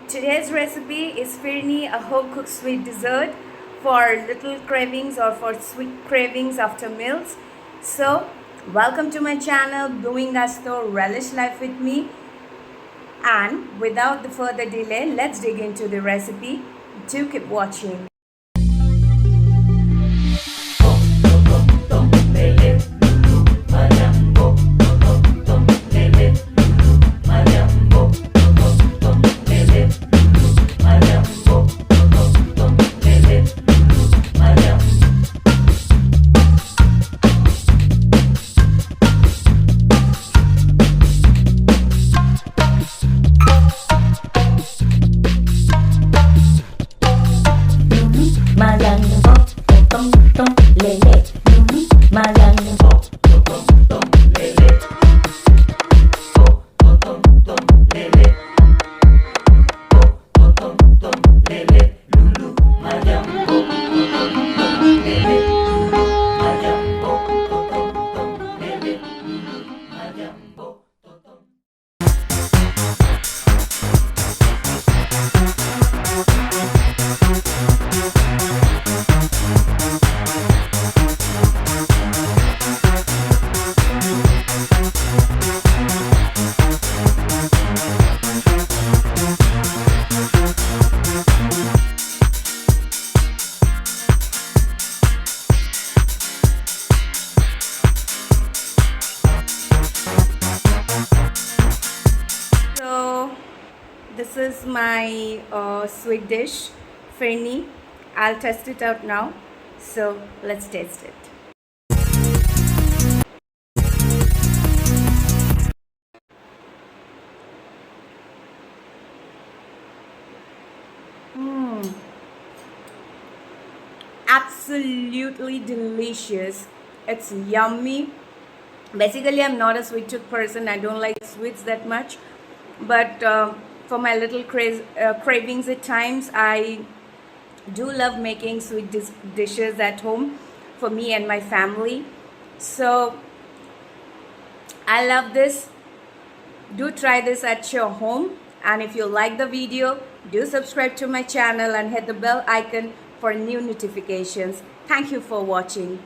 Today's recipe is Phirni, a home-cooked sweet dessert for little cravings or for sweet cravings after meals. So, welcome to my channel, Doing Gusto Relish Life with me. And without the further delay, let's dig into the recipe. Do keep watching. This is my sweet dish, Phirni. I'll test it out now. So let's taste it. Absolutely delicious. It's yummy. Basically, I'm not a sweet tooth person. I don't like sweets that much. But for my little cravings at times, I do love making sweet dishes at home for me and my family. So I love this. Do try this at your home. And if you like the video, do subscribe to my channel and hit the bell icon for new notifications. Thank you for watching.